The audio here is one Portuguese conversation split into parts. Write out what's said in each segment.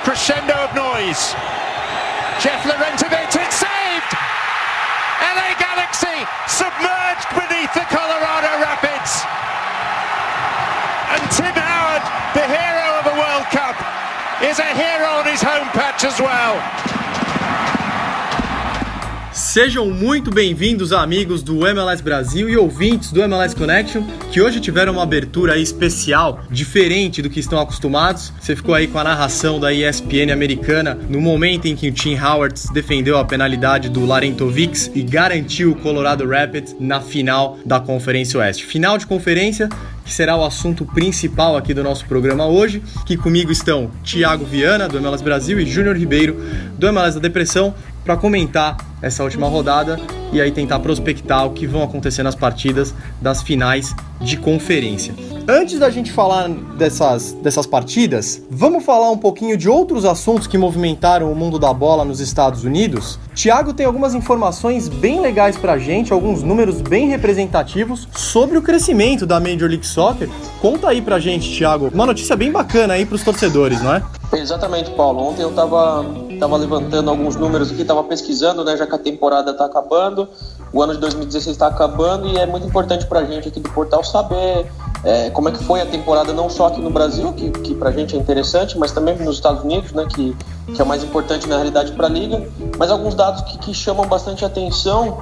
crescendo of noise. Jeff Larentovich, it's saved! LA Galaxy submerged beneath the Colorado Rapids. And Tim Howard, the hero of a World Cup, is a hero on his home patch as well. Sejam muito bem-vindos, amigos do MLS Brasil e ouvintes do MLS Connection, que hoje tiveram uma abertura aí especial, diferente do que estão acostumados. Você ficou aí com a narração da ESPN americana no momento em que o Tim Howard defendeu a penalidade do Larentovich e garantiu o Colorado Rapids na final da Conferência Oeste. Final de conferência, que será o assunto principal aqui do nosso programa hoje, que comigo estão Thiago Viana, do MLS Brasil, e Júnior Ribeiro, do MLS da Depressão, para comentar essa última rodada e aí tentar prospectar o que vão acontecer nas partidas das finais de conferência. Antes da gente falar dessas partidas, vamos falar um pouquinho de outros assuntos que movimentaram o mundo da bola nos Estados Unidos. Thiago tem algumas informações bem legais pra gente, alguns números bem representativos sobre o crescimento da Major League Soccer. Conta aí pra gente, Thiago, uma notícia bem bacana aí pros torcedores, não é? Exatamente, Paulo. Ontem eu tava levantando alguns números aqui, tava pesquisando, né, já que a temporada tá acabando, o ano de 2016 tá acabando e é muito importante pra gente aqui do portal saber como é que foi a temporada, não só aqui no Brasil, que pra gente é interessante, mas também nos Estados Unidos, né, que é o mais importante na realidade pra Liga, mas alguns dados que chamam bastante atenção,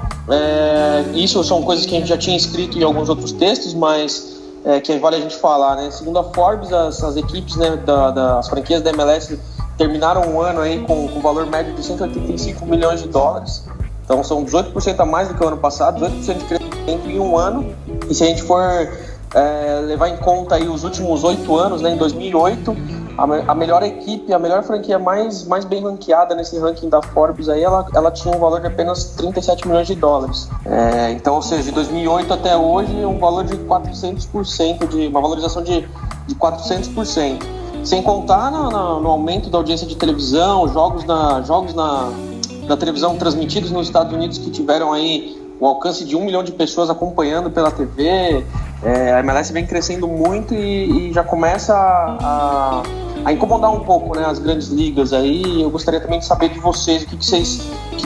isso são coisas que a gente já tinha escrito em alguns outros textos, mas que vale a gente falar, né? Segundo a Forbes, as equipes, né, das franquias da MLS terminaram o ano aí com valor médio de 185 milhões de dólares. Então são 18% a mais do que o ano passado, 18% de crescimento em um ano. E se a gente for levar em conta aí os últimos 8 anos, né, em 2008, a melhor equipe, a melhor franquia mais bem ranqueada nesse ranking da Forbes, aí ela tinha um valor de apenas 37 milhões de dólares. Então, ou seja, de 2008 até hoje, um valor de 400%, uma valorização de 400%. Sem contar no aumento da audiência de televisão, jogos na televisão transmitidos nos Estados Unidos que tiveram aí o alcance de 1 milhão de pessoas acompanhando pela TV. A MLS vem crescendo muito e já começa a incomodar um pouco, né, as grandes ligas aí. Eu gostaria também de saber de vocês, o que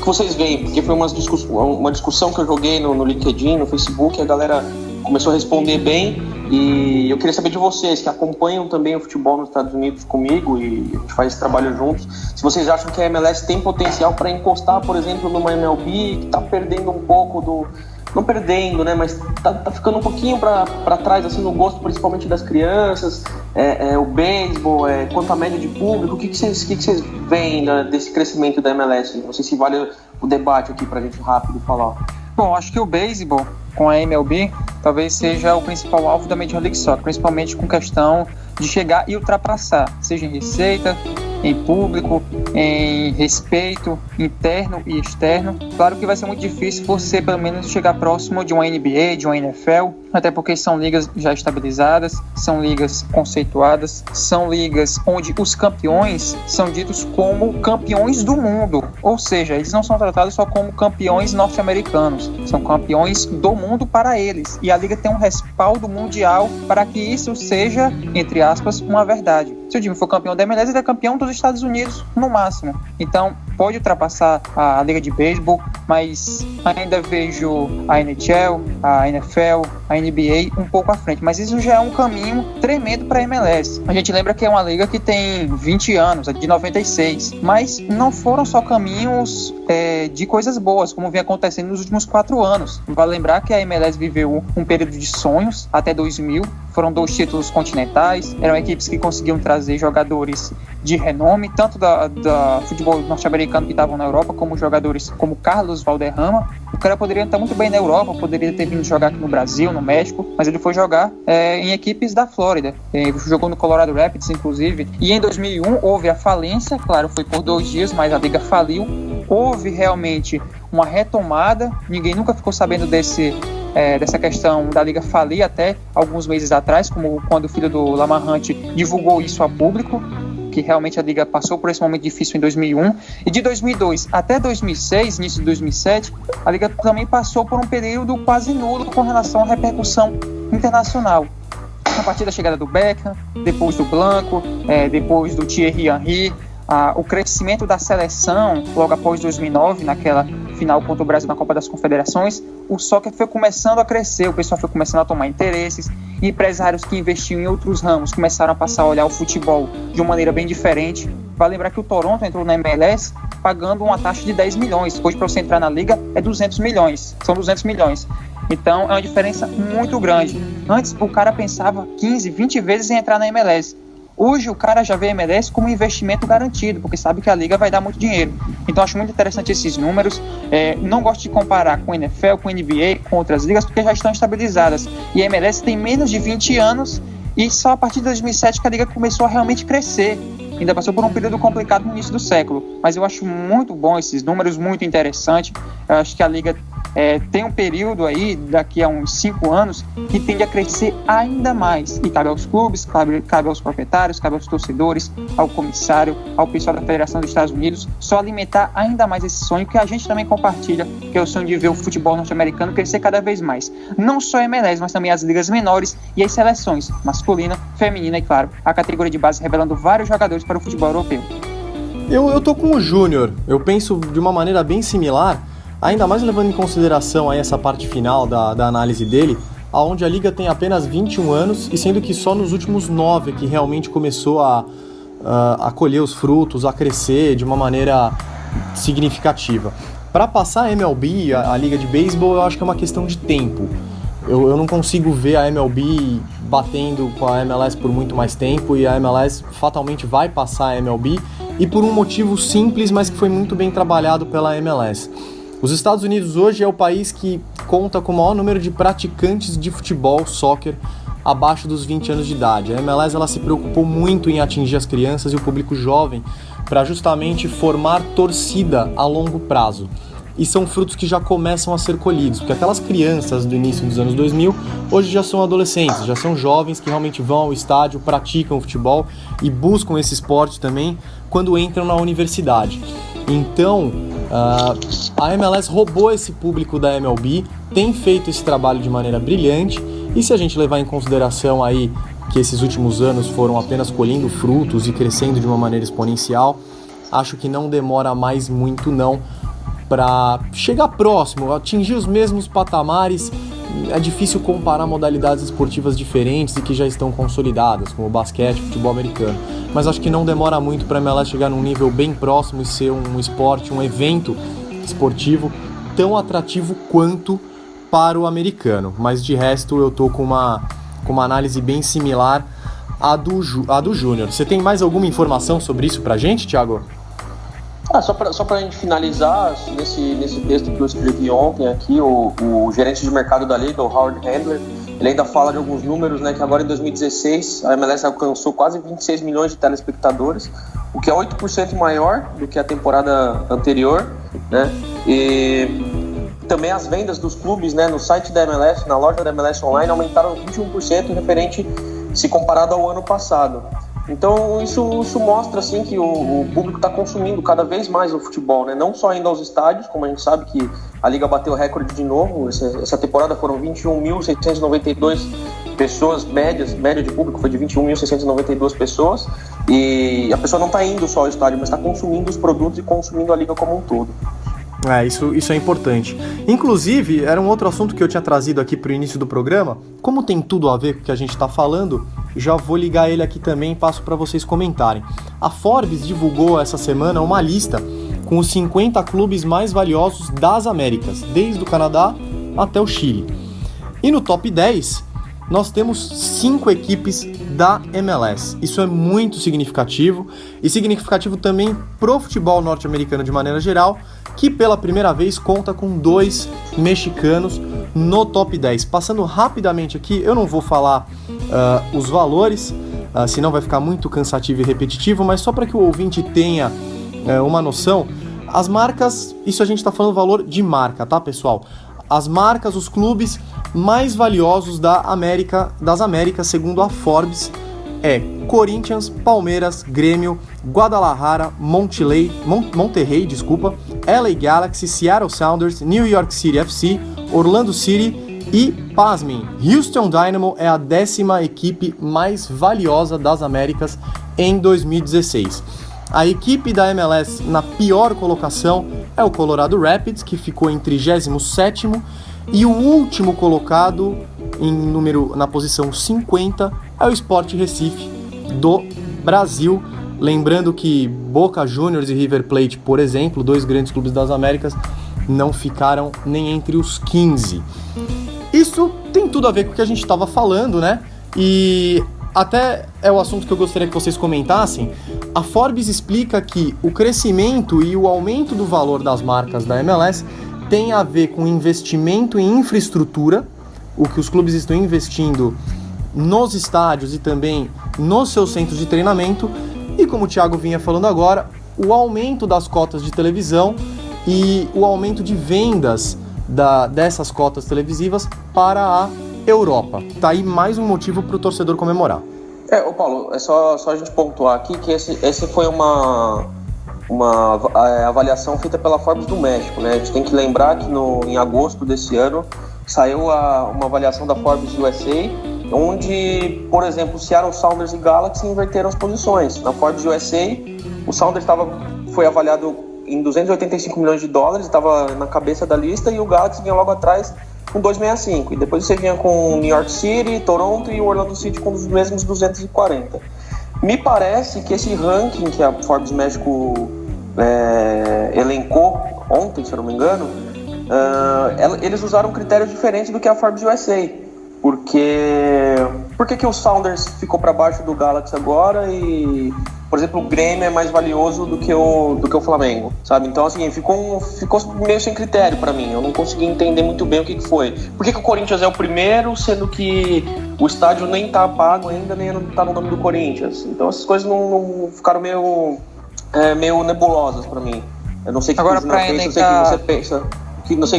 vocês veem, porque foi uma discussão que eu joguei no LinkedIn, no Facebook, a galera começou a responder bem, e eu queria saber de vocês, que acompanham também o futebol nos Estados Unidos comigo, e a gente faz esse trabalho juntos, se vocês acham que a MLS tem potencial para encostar, por exemplo, numa MLB, que está perdendo um pouco não perdendo, né, mas tá ficando um pouquinho para trás, assim, no gosto principalmente das crianças, o beisebol, quanto à média de público, o que vocês veem, né, desse crescimento da MLS? Não sei se vale o debate aqui pra gente rápido falar. Bom, acho que o beisebol com a MLB talvez seja o principal alvo da Major League Soccer, principalmente com questão de chegar e ultrapassar, seja em receita, em público, em respeito interno e externo. Claro que vai ser muito difícil você, pelo menos, chegar próximo de uma NBA, de uma NFL, até porque são ligas já estabilizadas, são ligas conceituadas, são ligas onde os campeões são ditos como campeões do mundo, ou seja, eles não são tratados só como campeões norte-americanos, são campeões do mundo para eles, e a liga tem um respaldo mundial para que isso seja, entre aspas, uma verdade. Se o time for campeão da MLS, ele é campeão dos Estados Unidos no máximo. Então, pode ultrapassar a Liga de Beisebol, mas ainda vejo a NHL, a NFL, a NBA um pouco à frente. Mas isso já é um caminho tremendo para a MLS. A gente lembra que é uma liga que tem 20 anos, é de 96. Mas não foram só caminhos de coisas boas, como vem acontecendo nos últimos 4 anos. Vale lembrar que a MLS viveu um período de sonhos até 2000. Foram 2 títulos continentais, eram equipes que conseguiam trazer jogadores de renome, tanto da futebol norte-americano que estavam na Europa, como jogadores como Carlos Valderrama. O cara poderia estar muito bem na Europa, poderia ter vindo jogar aqui no Brasil, no México, mas ele foi jogar em equipes da Flórida. Jogou no Colorado Rapids, inclusive. E em 2001 houve a falência, claro, foi por 2 dias, mas a liga faliu. Houve realmente uma retomada, ninguém nunca ficou sabendo dessa questão da liga falir até alguns meses atrás, como quando o filho do Lamarrante divulgou isso a público, que realmente a liga passou por esse momento difícil em 2001, e de 2002 até 2006, início de 2007, a liga também passou por um período quase nulo com relação à repercussão internacional. A partir da chegada do Beckham, depois do Blanco, depois do Thierry Henry, o crescimento da seleção logo após 2009, naquela final contra o Brasil na Copa das Confederações, o soccer foi começando a crescer, o pessoal foi começando a tomar interesses, e empresários que investiam em outros ramos começaram a passar a olhar o futebol de uma maneira bem diferente. Vale lembrar que o Toronto entrou na MLS pagando uma taxa de 10 milhões. Hoje, para você entrar na liga, é 200 milhões. São 200 milhões. Então, é uma diferença muito grande. Antes, o cara pensava 15, 20 vezes em entrar na MLS. Hoje, o cara já vê a MLS como um investimento garantido, porque sabe que a liga vai dar muito dinheiro. Então, acho muito interessante esses números. Não gosto de comparar com a NFL, com a NBA, com outras ligas, porque já estão estabilizadas. E a MLS tem menos de 20 anos e só a partir de 2007 que a liga começou a realmente crescer. Ainda passou por um período complicado no início do século, mas eu acho muito bom esses números, muito interessante. Eu acho que a liga tem um período aí, daqui a uns 5 anos, que tende a crescer ainda mais. E cabe aos clubes, cabe aos proprietários, cabe aos torcedores, ao comissário, ao pessoal da Federação dos Estados Unidos, só alimentar ainda mais esse sonho que a gente também compartilha, que é o sonho de ver o futebol norte-americano crescer cada vez mais. Não só a MLS, mas também as ligas menores e as seleções, masculina, feminina e, claro, a categoria de base revelando vários jogadores para o futebol europeu. Eu tô com o Júnior, eu penso de uma maneira bem similar, ainda mais levando em consideração aí essa parte final da análise dele, onde a liga tem apenas 21 anos e sendo que só nos últimos 9 que realmente começou a colher os frutos, a crescer de uma maneira significativa. Para passar a MLB, a liga de beisebol, eu acho que é uma questão de tempo. Eu não consigo ver a MLB batendo com a MLS por muito mais tempo e a MLS fatalmente vai passar a MLB e por um motivo simples, mas que foi muito bem trabalhado pela MLS. Os Estados Unidos hoje é o país que conta com o maior número de praticantes de futebol, soccer, abaixo dos 20 anos de idade. A MLS ela se preocupou muito em atingir as crianças e o público jovem para justamente formar torcida a longo prazo. E são frutos que já começam a ser colhidos, porque aquelas crianças do início dos anos 2000, hoje já são adolescentes, já são jovens que realmente vão ao estádio, praticam futebol e buscam esse esporte também quando entram na universidade. Então, a MLS roubou esse público da MLB, tem feito esse trabalho de maneira brilhante, e se a gente levar em consideração aí que esses últimos anos foram apenas colhendo frutos e crescendo de uma maneira exponencial, acho que não demora mais muito não para chegar próximo, atingir os mesmos patamares. É difícil comparar modalidades esportivas diferentes e que já estão consolidadas, como basquete, futebol americano, mas acho que não demora muito para a MLS chegar num nível bem próximo e ser um esporte, um evento esportivo tão atrativo quanto para o americano. Mas de resto eu tô com uma análise bem similar à do Júnior. Você tem mais alguma informação sobre isso pra gente, Thiago? Só para a gente finalizar, nesse texto que eu escrevi ontem aqui, o gerente de mercado da Liga, o Howard Handler, ele ainda fala de alguns números, né, que agora em 2016 a MLS alcançou quase 26 milhões de telespectadores, o que é 8% maior do que a temporada anterior, né, e também as vendas dos clubes, né, no site da MLS, na loja da MLS Online, aumentaram 21% referente se comparado ao ano passado. Então isso mostra assim, que o público está consumindo cada vez mais o futebol, né? Não só indo aos estádios, como a gente sabe que a Liga bateu recorde de novo. Essa temporada foram 21.692 pessoas, média de público foi de 21.692 pessoas, e a pessoa não está indo só ao estádio, mas está consumindo os produtos e consumindo a Liga como um todo. Isso é importante. Inclusive, era um outro assunto que eu tinha trazido aqui para o início do programa. Como tem tudo a ver com o que a gente está falando, já vou ligar ele aqui também e passo para vocês comentarem. A Forbes divulgou essa semana uma lista com os 50 clubes mais valiosos das Américas, desde o Canadá até o Chile. E no top 10, nós temos 5 equipes da MLS. Isso é muito significativo, e significativo também pro futebol norte-americano de maneira geral, que pela primeira vez conta com 2 mexicanos no top 10. Passando rapidamente aqui, eu não vou falar os valores, senão vai ficar muito cansativo e repetitivo, mas só para que o ouvinte tenha uma noção, as marcas, isso a gente está falando valor de marca, tá, pessoal? As marcas, os clubes mais valiosos das Américas, segundo a Forbes, é Corinthians, Palmeiras, Grêmio, Guadalajara, Monterrey, LA Galaxy, Seattle Sounders, New York City FC, Orlando City e, pasmem, Houston Dynamo é a 10ª equipe mais valiosa das Américas em 2016. A equipe da MLS na pior colocação é o Colorado Rapids, que ficou em 37º, e o último colocado na posição 50 é o Sport Recife do Brasil. Lembrando que Boca Juniors e River Plate, por exemplo, 2 grandes clubes das Américas, não ficaram nem entre os 15. Isso tem tudo a ver com o que a gente estava falando, né? E até é o assunto que eu gostaria que vocês comentassem. A Forbes explica que o crescimento e o aumento do valor das marcas da MLS tem a ver com investimento em infraestrutura, o que os clubes estão investindo nos estádios e também nos seus centros de treinamento, e como o Thiago vinha falando agora, o aumento das cotas de televisão e o aumento de vendas dessas cotas televisivas para a Europa. Tá aí mais um motivo para o torcedor comemorar. Ô Paulo, é só a gente pontuar aqui que esse foi uma avaliação feita pela Forbes do México, né? A gente tem que lembrar que em agosto desse ano saiu uma avaliação da Forbes USA, onde, por exemplo, Seattle Sounders e Galaxy inverteram as posições. Na Forbes USA, o Sounders foi avaliado em 285 milhões de dólares, estava na cabeça da lista, e o Galaxy vinha logo atrás com 265. E depois você vinha com New York City, Toronto e Orlando City com os mesmos 240. Me parece que esse ranking que a Forbes México elencou ontem, se eu não me engano, eles usaram critérios diferentes do que a Forbes USA. Por que o Sounders ficou para baixo do Galaxy agora e, por exemplo, o Grêmio é mais valioso do que o Flamengo, sabe? Então, assim, ficou meio sem critério para mim. Eu não consegui entender muito bem o que foi. Por que o Corinthians é o primeiro, sendo que o estádio nem tá pago ainda, nem tá no nome do Corinthians? Então, essas coisas não ficaram meio nebulosas para mim. Eu não sei o que agora, você pensa.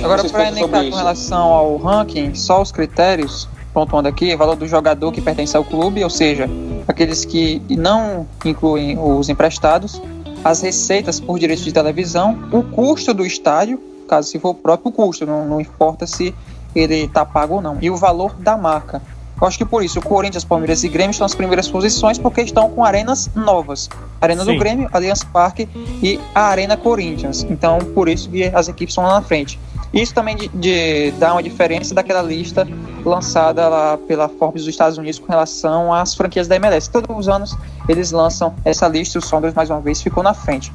Agora, para elencar com relação ao ranking, só os critérios, pontuando aqui, valor do jogador que pertence ao clube, ou seja, aqueles que não incluem os emprestados, as receitas por direitos de televisão, o custo do estádio, caso se for o próprio custo, não importa se ele está pago ou não, e o valor da marca. Eu acho que por isso o Corinthians, Palmeiras e Grêmio estão nas primeiras posições, porque estão com arenas novas. A Arena do Grêmio, Allianz Parque e a Arena Corinthians. Então, por isso que as equipes estão lá na frente. Isso também dá uma diferença daquela lista lançada lá pela Forbes dos Estados Unidos com relação às franquias da MLS. Todos os anos eles lançam essa lista e o Sounders, mais uma vez, ficou na frente.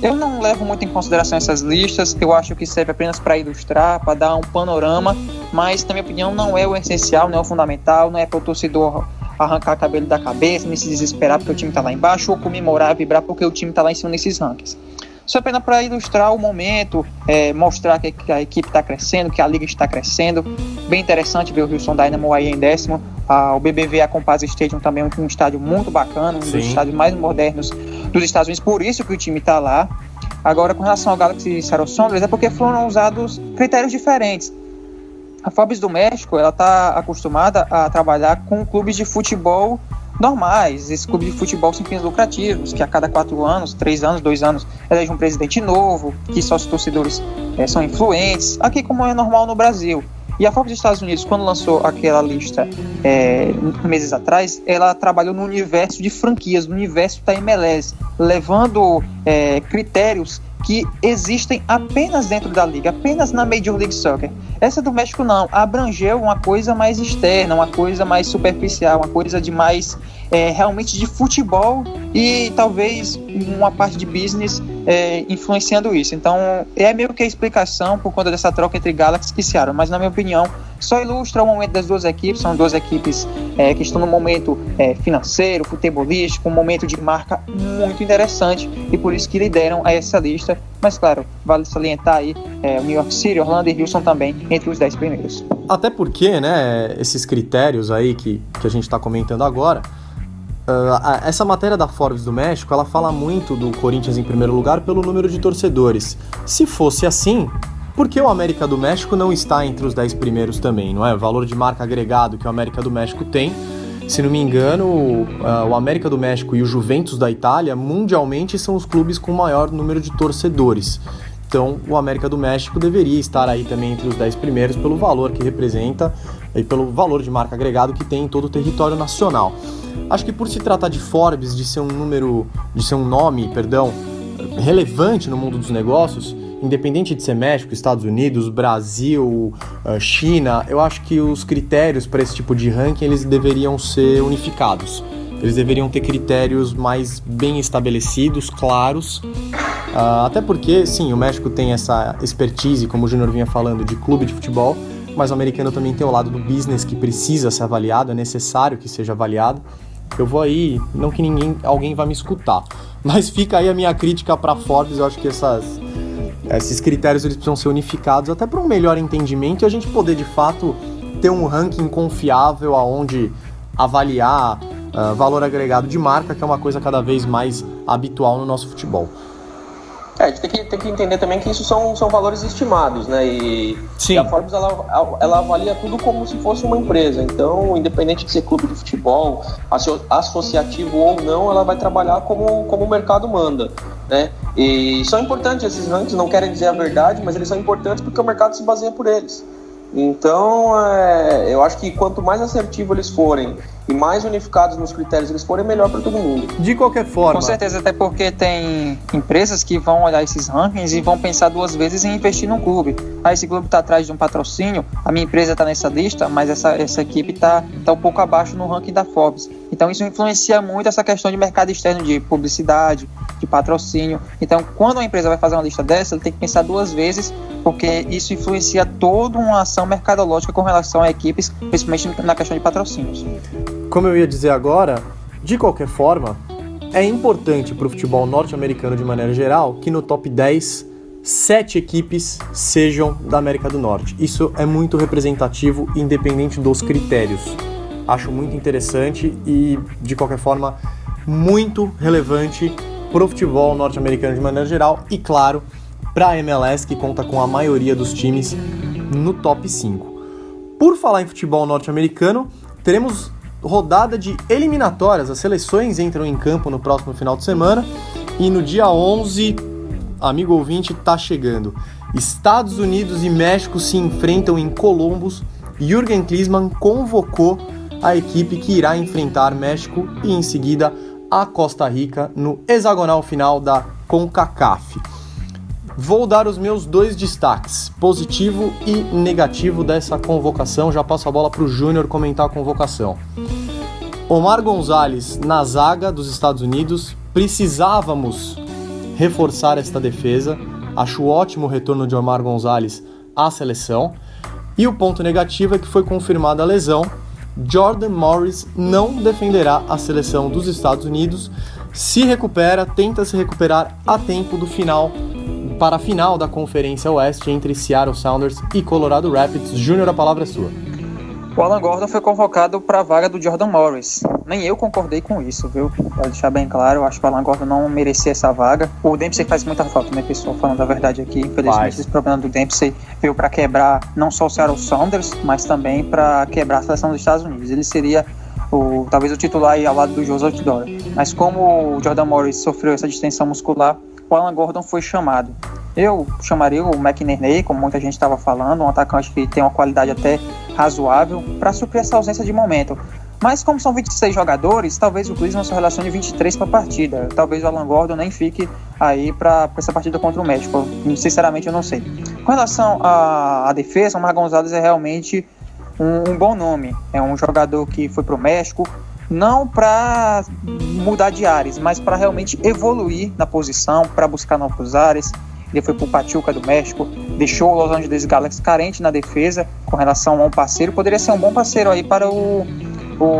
Eu não levo muito em consideração essas listas, eu acho que serve apenas para ilustrar, para dar um panorama, mas, na minha opinião, não é o essencial, não é o fundamental, não é para o torcedor arrancar cabelo da cabeça, nem se desesperar porque o time está lá embaixo, ou comemorar, vibrar porque o time está lá em cima nesses rankings. Isso é apenas para ilustrar o momento, mostrar que a equipe está crescendo, que a liga está crescendo. Bem interessante ver o Houston Dynamo aí em 10º. O BBVA Compass Stadium também é um estádio muito bacana, um dos estádios mais modernos dos Estados Unidos, por isso que o time está lá. Agora, com relação ao Galaxy e Seattle Sounders, é porque foram usados critérios diferentes. A Forbes do México, ela está acostumada a trabalhar com clubes de futebol normais, esses clubes de futebol sem fins lucrativos, que a cada 4 anos, 3 anos, 2 anos, elege um presidente novo, que só os torcedores são influentes, aqui como é normal no Brasil. E a Forbes dos Estados Unidos, quando lançou aquela lista meses atrás, ela trabalhou no universo de franquias, no universo da MLS, levando critérios que existem apenas dentro da liga, apenas na Major League Soccer. Essa do México não, abrangeu uma coisa mais externa, uma coisa mais superficial, uma coisa de mais realmente de futebol e talvez uma parte de business influenciando isso. Então é meio que a explicação por conta dessa troca entre Galaxy e Seattle, mas na minha opinião só ilustra o momento das duas equipes. São duas equipes que estão num momento financeiro, futebolístico, um momento de marca muito interessante e por isso que lideram a essa lista. Mas claro, vale salientar aí o New York City, Orlando e Houston também entre os 10 primeiros. Até porque, né, esses critérios aí que a gente está comentando agora, essa matéria da Forbes do México, ela fala muito do Corinthians em primeiro lugar pelo número de torcedores. Se fosse assim, por que o América do México não está entre os 10 primeiros também, não é? O valor de marca agregado que o América do México tem, se não me engano, o América do México e o Juventus da Itália, mundialmente, são os clubes com maior número de torcedores. Então, o América do México deveria estar aí também entre os 10 primeiros pelo valor que representa e pelo valor de marca agregado que tem em todo o território nacional. Acho que por se tratar de Forbes, de ser um nome relevante no mundo dos negócios, independente de ser México, Estados Unidos, Brasil, China, eu acho que os critérios para esse tipo de ranking eles deveriam ser unificados. Eles deveriam ter critérios mais bem estabelecidos, claros, até porque, sim, o México tem essa expertise, como o Júnior vinha falando, de clube de futebol, mas o americano também tem o lado do business que precisa ser avaliado, é necessário que seja avaliado. Eu vou aí, não que alguém vai me escutar, mas fica aí a minha crítica para a Forbes. Eu acho que esses critérios eles precisam ser unificados até para um melhor entendimento e a gente poder de fato ter um ranking confiável aonde avaliar valor agregado de marca, que é uma coisa cada vez mais habitual no nosso futebol. A gente tem que entender também que isso são valores estimados, né? E a Forbes ela avalia tudo como se fosse uma empresa. Então, independente de ser clube de futebol, associativo ou não, ela vai trabalhar como o mercado manda, né? E são importantes esses rankings, não querem dizer a verdade, mas eles são importantes porque o mercado se baseia por eles. Então, eu acho que quanto mais assertivos eles forem e mais unificados nos critérios eles forem, melhor para todo mundo. De qualquer forma. Com certeza, até porque tem empresas que vão olhar esses rankings e vão pensar duas vezes em investir num clube. Esse clube está atrás de um patrocínio, a minha empresa está nessa lista, mas essa equipe está um pouco abaixo no ranking da Forbes. Então isso influencia muito essa questão de mercado externo, de publicidade, de patrocínio. Então quando uma empresa vai fazer uma lista dessa, ela tem que pensar duas vezes, porque isso influencia toda uma ação mercadológica com relação a equipes, principalmente na questão de patrocínios. Como eu ia dizer agora, de qualquer forma, é importante para o futebol norte-americano de maneira geral que no top 10, 7 equipes sejam da América do Norte. Isso é muito representativo, independente dos critérios. Acho muito interessante e, de qualquer forma, muito relevante para o futebol norte-americano de maneira geral e, claro, para a MLS, que conta com a maioria dos times no top 5. Por falar em futebol norte-americano, teremos rodada de eliminatórias. As seleções entram em campo no próximo final de semana e no dia 11, amigo ouvinte, tá chegando. Estados Unidos e México se enfrentam em Columbus. Jürgen Klinsmann convocou a equipe que irá enfrentar México e em seguida a Costa Rica no hexagonal final da CONCACAF. Vou dar os meus 2 destaques, positivo e negativo dessa convocação. Já passo a bola para o Júnior comentar a convocação. Omar Gonzalez na zaga dos Estados Unidos. Precisávamos reforçar esta defesa. Acho ótimo o retorno de Omar Gonzalez à seleção. E o ponto negativo é que foi confirmada a lesão. Jordan Morris não defenderá a seleção dos Estados Unidos. Tenta se recuperar a tempo para a final da Conferência Oeste entre Seattle Sounders e Colorado Rapids. Júnior, a palavra é sua. O Alan Gordon foi convocado para a vaga do Jordan Morris. Nem eu concordei com isso, viu? Para deixar bem claro, eu acho que o Alan Gordon não merecia essa vaga. O Dempsey faz muita falta, né, pessoal? Falando a verdade aqui, infelizmente esse problema do Dempsey veio para quebrar não só o Seattle Sounders, mas também para quebrar a seleção dos Estados Unidos. Ele seria talvez o titular aí ao lado do Joseph Dora. Mas como o Jordan Morris sofreu essa distensão muscular, o Alan Gordon foi chamado. Eu chamaria o McNerney, como muita gente estava falando, um atacante que tem uma qualidade até razoável, para suprir essa ausência de momento. Mas como são 26 jogadores, talvez o Klinsmann só relacione 23 para a partida. Talvez o Alan Gordon nem fique aí para essa partida contra o México. Sinceramente, eu não sei. Com relação à defesa, o Omar Gonzalez é realmente um bom nome. É um jogador que foi para o México, não para mudar de áreas, mas para realmente evoluir na posição, para buscar novos áreas. Ele foi para o Pachuca do México, deixou o Los Angeles Galaxy carente na defesa com relação a um parceiro. Poderia ser um bom parceiro aí para o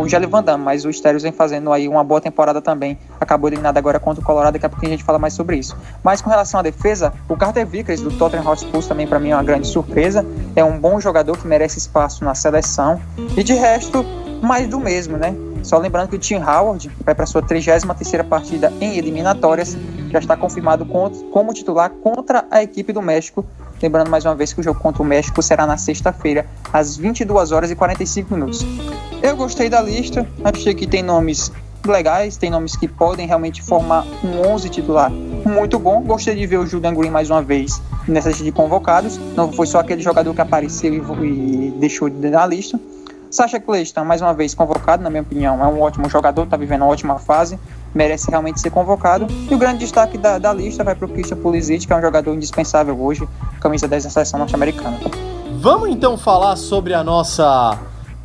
Jelly Van Damme, mas o Steelers vem fazendo aí uma boa temporada também. Acabou eliminado agora contra o Colorado, daqui a pouco a gente fala mais sobre isso. Mas com relação à defesa, o Carter Vickers do Tottenham Hotspur também para mim é uma grande surpresa. É um bom jogador que merece espaço na seleção. E de resto, mais do mesmo, né? Só lembrando que o Tim Howard vai para sua 33ª partida em eliminatórias, já está confirmado como titular contra a equipe do México. Lembrando mais uma vez que o jogo contra o México será na sexta-feira, às 22h45. Eu gostei da lista, achei que tem nomes legais, tem nomes que podem realmente formar um 11 titular muito bom. Gostei de ver o Julian Green mais uma vez nessa lista de convocados, não foi só aquele jogador que apareceu e deixou na lista. Sacha Clayton, mais uma vez convocado, na minha opinião, é um ótimo jogador, está vivendo uma ótima fase, merece realmente ser convocado. E o grande destaque da lista vai para o Christian Pulisic, que é um jogador indispensável hoje, camisa 10 da seleção norte-americana. Vamos então falar sobre a nossa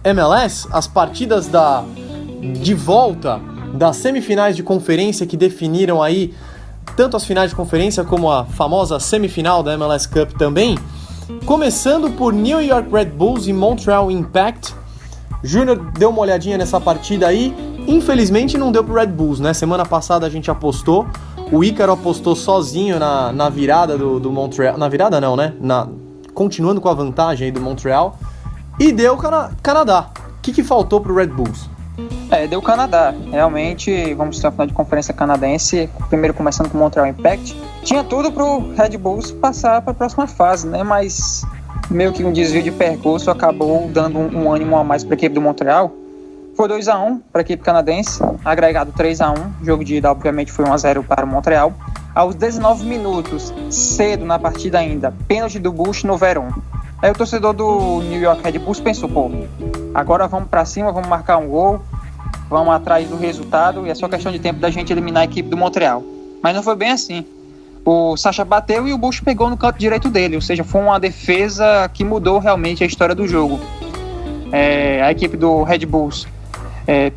MLS, as partidas de volta das semifinais de conferência que definiram aí tanto as finais de conferência como a famosa semifinal da MLS Cup também. Começando por New York Red Bulls e Montreal Impact. Júnior deu uma olhadinha nessa partida aí. Infelizmente não deu pro Red Bulls, né? Semana passada a gente apostou. O Ícaro apostou sozinho na virada do Montreal. Na virada não, né? Continuando com a vantagem aí do Montreal. E deu Canadá. O que faltou pro Red Bulls? Deu Canadá. Realmente, vamos ter uma final de conferência canadense. Primeiro começando com o Montreal Impact. Tinha tudo pro Red Bulls passar para a próxima fase, né? Mas meio que um desvio de percurso acabou dando um ânimo a mais para a equipe do Montreal. Foi 2-1 para a equipe canadense, agregado 3-1. Jogo de ida, obviamente, foi 1-0 para o Montreal. Aos 19 minutos, cedo na partida ainda, pênalti do Bush no Verón. Aí o torcedor do New York Red Bulls pensou, agora vamos para cima, vamos marcar um gol, vamos atrás do resultado e é só questão de tempo da gente eliminar a equipe do Montreal. Mas não foi bem assim. O Sacha bateu e o Bush pegou no canto direito dele, ou seja, foi uma defesa que mudou realmente a história do jogo. A equipe do Red Bulls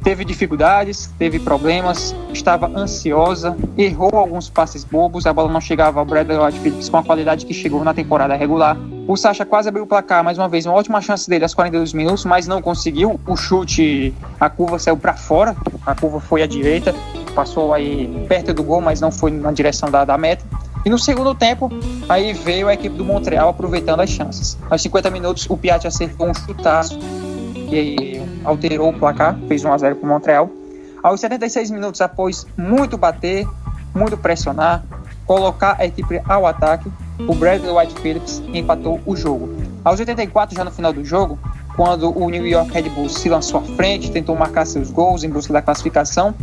teve dificuldades, teve problemas, estava ansiosa, errou alguns passes bobos, a bola não chegava ao Bradley Wright Phillips com a qualidade que chegou na temporada regular. O Sacha quase abriu o placar, mais uma vez, uma ótima chance dele aos 42 minutos, mas não conseguiu. O chute, a curva saiu para fora, a curva foi à direita, passou aí perto do gol, mas não foi na direção da meta. E no segundo tempo, aí veio a equipe do Montreal aproveitando as chances. Aos 50 minutos, o Piatti acertou um chutaço e aí alterou o placar, fez 1-0 para o Montreal. Aos 76 minutos, após muito bater, muito pressionar, colocar a equipe ao ataque, o Bradley Wright Phillips empatou o jogo. Aos 84, já no final do jogo, quando o New York Red Bulls se lançou à frente, tentou marcar seus gols em busca da classificação,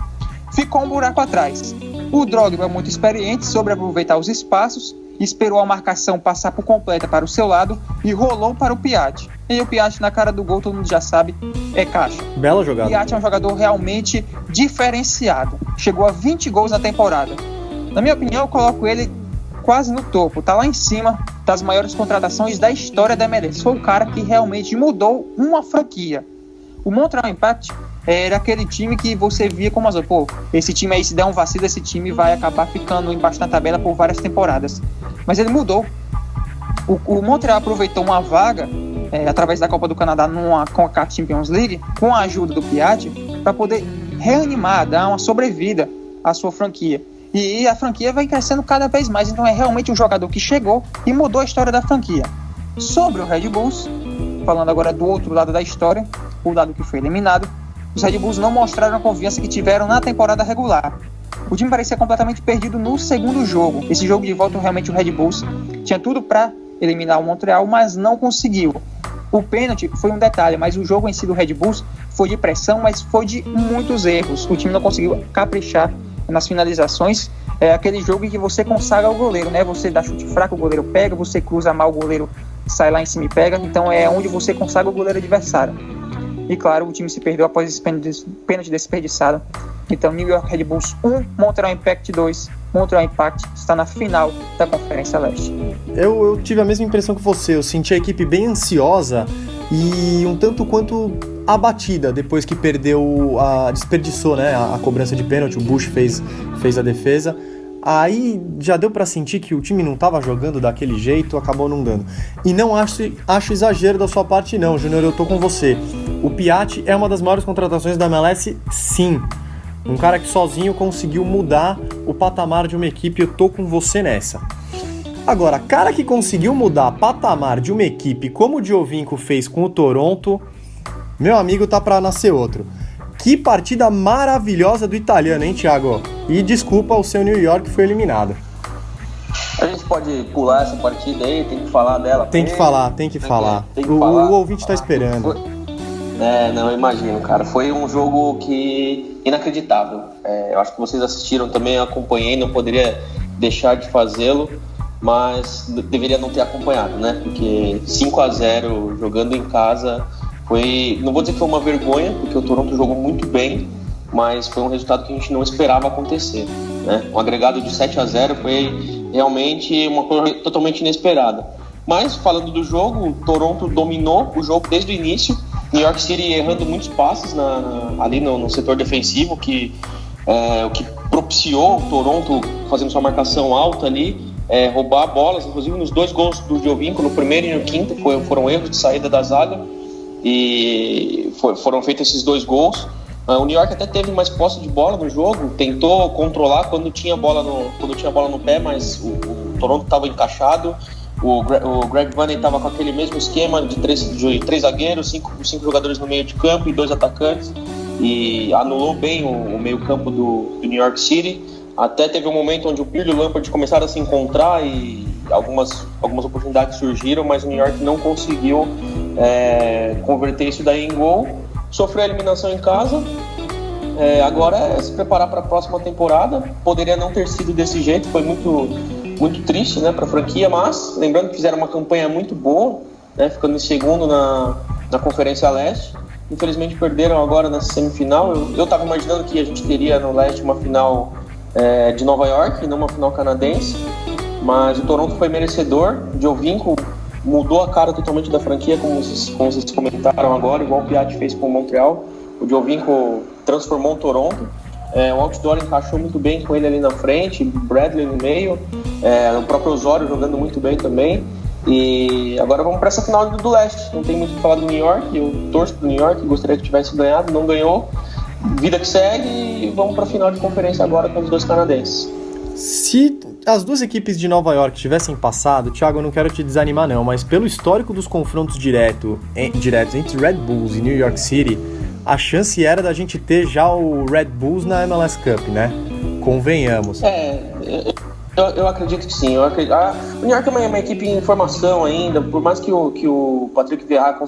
ficou um buraco atrás. O Drogba, muito experiente, soube aproveitar os espaços, esperou a marcação passar por completa para o seu lado e rolou para o Piatti. E o Piatti, na cara do gol, todo mundo já sabe, é caixa. Bela jogada. O Piatti é um jogador realmente diferenciado. Chegou a 20 gols na temporada. Na minha opinião, eu coloco ele quase no topo. Tá lá em cima das maiores contratações da história da MLS. Foi o cara que realmente mudou uma franquia. O Montreal Impact era aquele time que você via como esse time aí, se der um vacilo, esse time vai acabar ficando embaixo da tabela por várias temporadas. Mas ele mudou. O Montreal aproveitou uma vaga através da Copa do Canadá numa CONCACAF Champions League, com a ajuda do Piatti, para poder reanimar, dar uma sobrevida à sua franquia. E a franquia vai crescendo cada vez mais. Então é realmente um jogador que chegou e mudou a história da franquia. Sobre o Red Bulls, falando agora do outro lado da história, o lado que foi eliminado, os Red Bulls não mostraram a confiança que tiveram na temporada regular. O time parecia completamente perdido no segundo jogo. Esse jogo de volta, realmente, o Red Bulls tinha tudo para eliminar o Montreal, mas não conseguiu. O pênalti foi um detalhe, mas o jogo em si do Red Bulls foi de pressão, mas foi de muitos erros. O time não conseguiu caprichar nas finalizações. É aquele jogo em que você consagra o goleiro, né? Você dá chute fraco, o goleiro pega, você cruza mal, o goleiro sai lá em cima e pega. Então é onde você consagra o goleiro adversário. E claro, o time se perdeu após esse pênalti desperdiçado. Então, New York Red Bulls 1, Montreal Impact 2. Montreal Impact está na final da Conferência Leste. Eu tive a mesma impressão que você. Eu senti a equipe bem ansiosa e um tanto quanto abatida depois que desperdiçou, né, a cobrança de pênalti. O Bush fez a defesa. Aí já deu pra sentir que o time não tava jogando daquele jeito, acabou não dando. E não acho exagero da sua parte não, Júnior, eu tô com você. O Piatti é uma das maiores contratações da MLS, sim. Um cara que sozinho conseguiu mudar o patamar de uma equipe, eu tô com você nessa. Agora, cara que conseguiu mudar o patamar de uma equipe como o Giovinco fez com o Toronto, meu amigo, tá pra nascer outro. Que partida maravilhosa do italiano, hein, Thiago? E desculpa, o seu New York foi eliminado. A gente pode pular essa partida aí, tem que falar dela. Tem que falar. O ouvinte tá esperando. Não, eu imagino, cara. Foi um jogo que inacreditável. Eu acho que vocês assistiram também, eu acompanhei, não poderia deixar de fazê-lo, mas deveria não ter acompanhado, né? Porque 5-0 jogando em casa Não vou dizer que foi uma vergonha, porque o Toronto jogou muito bem, mas foi um resultado que a gente não esperava acontecer, né? Um agregado de 7-0 foi realmente uma coisa totalmente inesperada. Mas, falando do jogo, o Toronto dominou o jogo desde o início. New York City errando muitos passes ali no setor defensivo, o que propiciou o Toronto fazendo sua marcação alta ali, roubar bolas, inclusive nos 2 gols do Giovinco, no primeiro e no quinto, foram erros de saída da zaga, e foram feitos esses 2 gols. O New York até teve mais posse de bola no jogo, tentou controlar quando tinha bola no pé, mas o Toronto estava encaixado. O Greg Vanney estava com aquele mesmo esquema de 3 zagueiros, 5 jogadores no meio de campo e 2 atacantes, e anulou bem o meio campo do New York City. Até teve um momento onde o Pirlo e o Lampard começaram a se encontrar e algumas oportunidades surgiram, mas o New York não conseguiu converter isso daí em gol. Sofreu a eliminação em casa. Agora é se preparar para a próxima temporada. Poderia não ter sido desse jeito, foi muito triste, né, para a franquia, mas lembrando que fizeram uma campanha muito boa, né, ficando em segundo na Conferência Leste. Infelizmente perderam agora na semifinal. Eu estava imaginando que a gente teria no Leste uma final de Nova York e não uma final canadense, mas o Toronto foi merecedor. Giovinco mudou a cara totalmente da franquia, como vocês comentaram agora, igual o Piatti fez com o Montreal. O Giovinco transformou o Toronto. O outdoor encaixou muito bem com ele ali na frente, Bradley no meio, o próprio Osório jogando muito bem também. E agora vamos para essa final do Leste. Não tem muito o que falar do New York, eu torço pro New York, gostaria que tivesse ganhado, não ganhou. Vida que segue, e vamos para a final de conferência agora com os 2 canadenses. Se as 2 equipes de Nova York tivessem passado, Thiago, eu não quero te desanimar não, mas pelo histórico dos confrontos diretos entre Red Bulls e New York City, a chance era da gente ter já o Red Bulls na MLS Cup, né? Convenhamos. Eu acredito que sim. O New York é uma equipe em formação ainda, por mais que o Patrick Vieira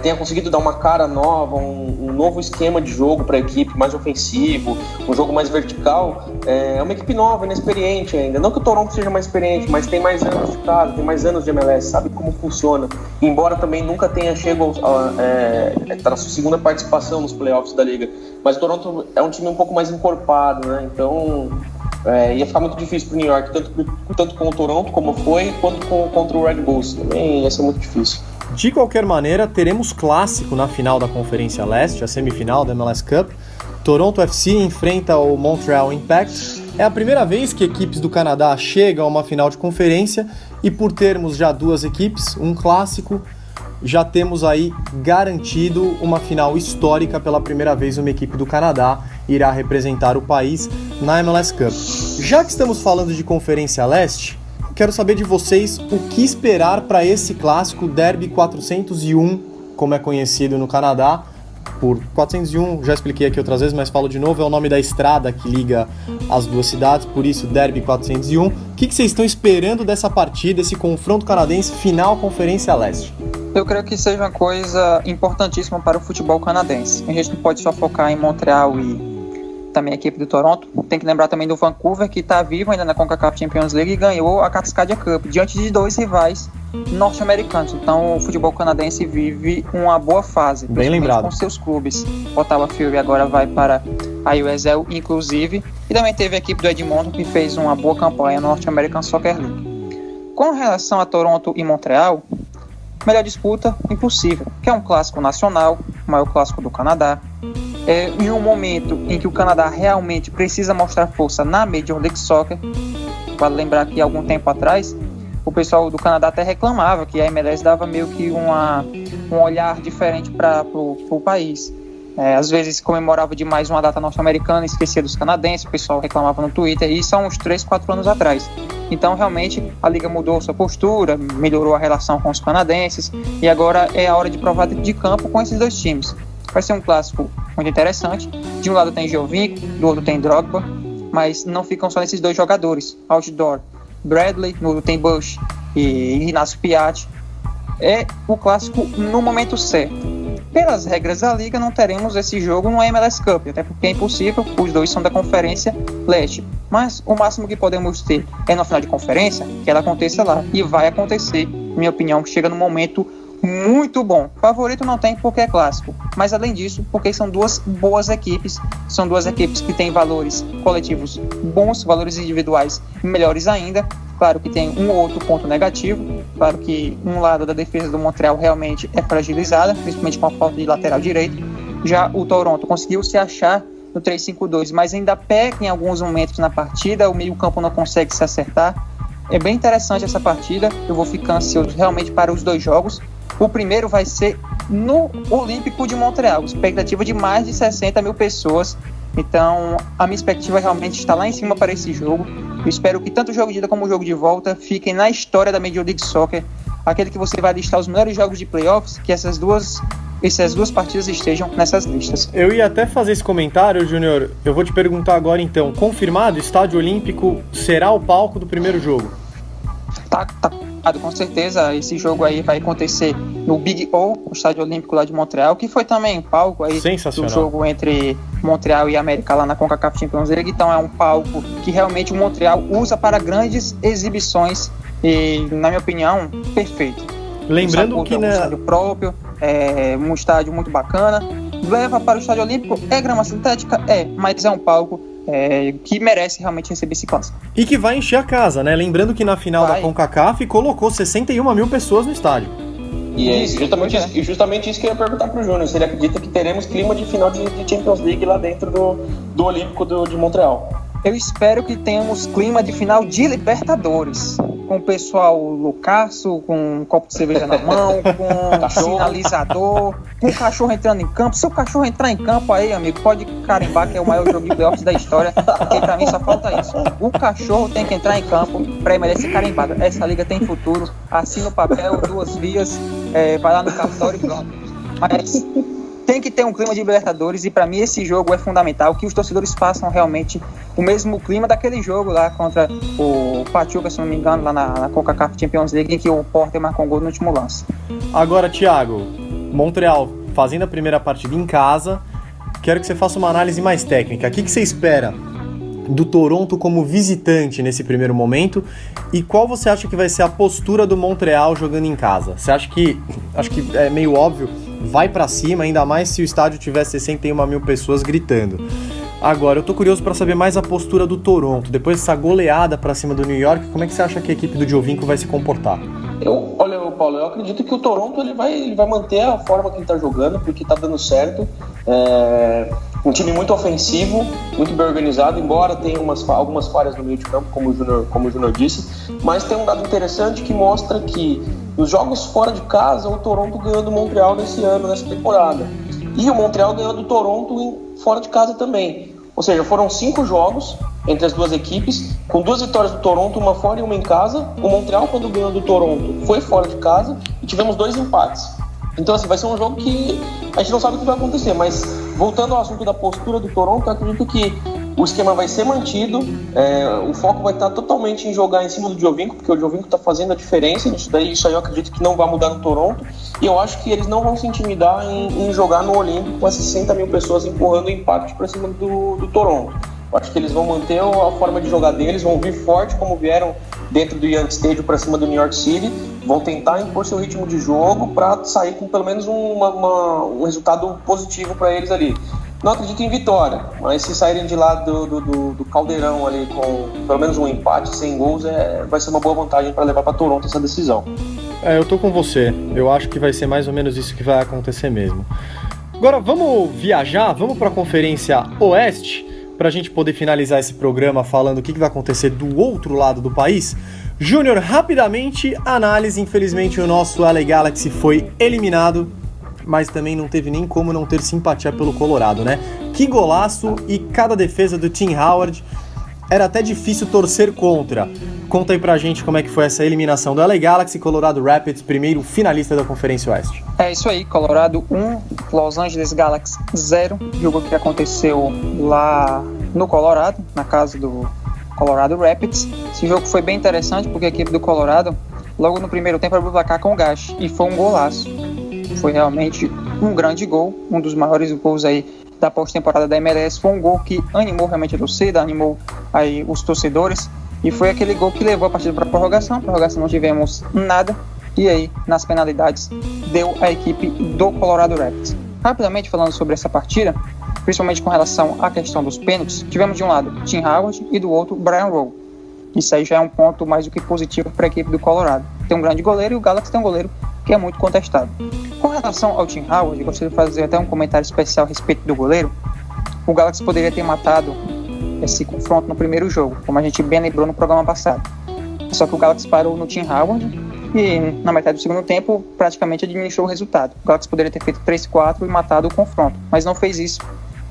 tenha conseguido dar uma cara nova, um novo esquema de jogo para a equipe, mais ofensivo, um jogo mais vertical. É uma equipe nova, inexperiente ainda. Não que o Toronto seja mais experiente, mas tem mais anos de casa, tem mais anos de MLS, sabe como funciona. Embora também nunca tenha chegado tá na sua segunda participação nos playoffs da Liga. Mas o Toronto é um time um pouco mais encorpado, né? Então ia ficar muito difícil para o New York, tanto com o Toronto, como foi, quanto contra o Red Bulls. Também ia ser muito difícil. De qualquer maneira, teremos clássico na final da Conferência Leste, a semifinal da MLS Cup. Toronto FC enfrenta o Montreal Impact. É a primeira vez que equipes do Canadá chegam a uma final de conferência e por termos já 2 equipes, um clássico, já temos aí garantido uma final histórica. Pela primeira vez uma equipe do Canadá irá representar o país na MLS Cup. Já que estamos falando de Conferência Leste, quero saber de vocês o que esperar para esse clássico Derby 401, como é conhecido no Canadá. Por 401, já expliquei aqui outras vezes, mas falo de novo, é o nome da estrada que liga as 2 cidades, por isso Derby 401. O que vocês estão esperando dessa partida, esse confronto canadense final Conferência Leste? Eu creio que seja uma coisa importantíssima para o futebol canadense. A gente não pode só focar em Montreal e também a equipe do Toronto. Tem que lembrar também do Vancouver, que está vivo ainda na CONCACAF Champions League e ganhou a Cascadia Cup, diante de 2 rivais norte-americanos. Então o futebol canadense vive uma boa fase, bem lembrado, com seus clubes. Ottawa Fury agora vai para a USL, inclusive, e também teve a equipe do Edmonton, que fez uma boa campanha no North-American Soccer League. Com relação a Toronto e Montreal, melhor disputa impossível, que é um clássico nacional, o maior clássico do Canadá. Em um momento em que o Canadá realmente precisa mostrar força na Major League Soccer. Vale lembrar que algum tempo atrás o pessoal do Canadá até reclamava que a MLS dava meio que um olhar diferente para o país. Às vezes comemorava demais uma data norte-americana e esquecia dos canadenses, o pessoal reclamava no Twitter, e isso há uns 3-4 anos atrás. Então realmente a Liga mudou sua postura, melhorou a relação com os canadenses, e agora é a hora de provar de campo com esses 2 times. Vai ser um clássico muito interessante. De um lado tem Giovinco, do outro tem Drogba, mas não ficam só nesses 2 jogadores. Outdoor, Bradley, no outro tem Bush e Inácio Piatti. É o clássico no momento certo. Pelas regras da Liga, não teremos esse jogo no MLS Cup, até porque é impossível, os 2 são da Conferência Leste. Mas o máximo que podemos ter é na final de conferência, que ela aconteça lá. E vai acontecer, na minha opinião, que chega no momento muito bom. Favorito não tem porque é clássico, mas além disso, porque são duas boas equipes, são duas equipes que têm valores coletivos bons, valores individuais melhores ainda. Claro que tem um ou outro ponto negativo, claro que um lado da defesa do Montreal realmente é fragilizada, principalmente com a falta de lateral direito. Já o Toronto conseguiu se achar no 3-5-2, mas ainda peca em alguns momentos na partida, o meio-campo não consegue se acertar. É bem interessante essa partida, eu vou ficar ansioso realmente para os dois jogos. O primeiro vai ser no Olímpico de Montreal, expectativa de mais de 60 mil pessoas, então a minha expectativa realmente está lá em cima para esse jogo. Eu espero que tanto o jogo de ida como o jogo de volta fiquem na história da Major League Soccer, aquele que você vai listar os melhores jogos de playoffs, que essas duas partidas estejam nessas listas. Eu ia até fazer esse comentário, Júnior. Eu vou te perguntar agora então, confirmado, Estádio Olímpico será o palco do primeiro jogo? Tá, com certeza. Esse jogo aí vai acontecer no Big O, o Estádio Olímpico lá de Montreal, que foi também palco aí do jogo entre Montreal e América lá na CONCACAF Champions League. Então é um palco que realmente o Montreal usa para grandes exibições e, na minha opinião, perfeito. Lembrando que um estádio próprio, um estádio muito bacana. Leva para o Estádio Olímpico, é grama sintética? Mas é um palco que merece realmente receber esse clássico. E que vai encher a casa, né? Lembrando que na final da CONCACAF colocou 61 mil pessoas no estádio. E é justamente isso que eu ia perguntar pro Júnior, se ele acredita que teremos clima de final de Champions League lá dentro do Olímpico de Montreal. Eu espero que tenhamos clima de final de Libertadores, com o pessoal loucaço, com um copo de cerveja na mão, com um sinalizador, com o cachorro entrando em campo. Se o cachorro entrar em campo aí, amigo, pode carimbar que é o maior jogo de playoffs da história, porque pra mim só falta isso. O cachorro tem que entrar em campo pra ele merecer carimbada. Essa liga tem futuro, assina o papel, 2 vias, vai lá no cartório e pronto. Mas tem que ter um clima de Libertadores e para mim esse jogo é fundamental, que os torcedores façam realmente o mesmo clima daquele jogo lá contra o Pachuca, se não me engano, lá na CONCACAF Champions League, em que o Porter marcou um gol no último lance. Agora, Thiago, Montreal fazendo a primeira partida em casa, quero que você faça uma análise mais técnica. O que você espera do Toronto como visitante nesse primeiro momento e qual você acha que vai ser a postura do Montreal jogando em casa? Você acha que, acho que é meio óbvio, vai pra cima, ainda mais se o estádio tiver 61 mil pessoas gritando. Agora, eu tô curioso para saber mais a postura do Toronto. Depois dessa goleada pra cima do New York, como é que você acha que a equipe do Giovinco vai se comportar? Olha, Paulo, eu acredito que o Toronto ele vai manter a forma que ele tá jogando, porque tá dando certo. Um time muito ofensivo, muito bem organizado, embora tenha algumas falhas no meio de campo, como o Júnior disse, mas tem um dado interessante que mostra que nos jogos fora de casa, o Toronto ganhou do Montreal nessa temporada. E o Montreal ganhou do Toronto fora de casa também. Ou seja, foram 5 jogos entre as duas equipes, com 2 vitórias do Toronto, uma fora e uma em casa. O Montreal, quando ganhou do Toronto, foi fora de casa e tivemos 2 empates. Então, assim, vai ser um jogo que a gente não sabe o que vai acontecer, mas voltando ao assunto da postura do Toronto, eu acredito que o esquema vai ser mantido, o foco vai estar totalmente em jogar em cima do Giovinco, porque o Giovinco está fazendo a diferença, isso aí eu acredito que não vai mudar no Toronto, e eu acho que eles não vão se intimidar em jogar no Olímpico com essas 60 mil pessoas empurrando o impacto para cima do Toronto. Eu acho que eles vão manter a forma de jogar deles, vão vir forte como vieram dentro do Yankee Stadium para cima do New York City, vão tentar impor seu ritmo de jogo para sair com pelo menos um resultado positivo para eles ali. Não acredito em vitória, mas se saírem de lá do caldeirão ali com pelo menos um empate, 100 gols, vai ser uma boa vantagem para levar para Toronto essa decisão. Eu tô com você, eu acho que vai ser mais ou menos isso que vai acontecer mesmo. Agora vamos viajar, vamos para a Conferência Oeste, para a gente poder finalizar esse programa falando o que vai acontecer do outro lado do país. Júnior, rapidamente, análise. Infelizmente o nosso LA Galaxy foi eliminado, mas também não teve nem como não ter simpatia pelo Colorado, né? Que golaço e cada defesa do Tim Howard. Era até difícil torcer contra. Conta aí pra gente como é que foi essa eliminação do LA Galaxy, Colorado Rapids, primeiro finalista da Conferência Oeste. É isso aí, Colorado 1, Los Angeles Galaxy 0, jogo que aconteceu lá no Colorado, na casa do Colorado Rapids. Esse jogo foi bem interessante porque a equipe do Colorado, logo no primeiro tempo, abriu o placar com o Gash e foi um golaço. Foi realmente um grande gol, um dos maiores gols aí da pós-temporada da MLS. Foi um gol que animou realmente a torcida, animou aí os torcedores, e foi aquele gol que levou a partida para a prorrogação. Não tivemos nada, e aí, nas penalidades, deu a equipe do Colorado Rapids. Rapidamente falando sobre essa partida, principalmente com relação à questão dos pênaltis, tivemos de um lado Tim Howard e do outro Brian Rowe. Isso aí já é um ponto mais do que positivo para a equipe do Colorado. Tem um grande goleiro e o Galaxy tem um goleiro que é muito contestado. Com relação ao Tim Howard, eu gostaria de fazer até um comentário especial a respeito do goleiro. O Galaxy poderia ter matado esse confronto no primeiro jogo, como a gente bem lembrou no programa passado. Só que o Galaxy parou no Tim Howard e na metade do segundo tempo praticamente administrou o resultado. O Galaxy poderia ter feito 3-4 e matado o confronto, mas não fez isso,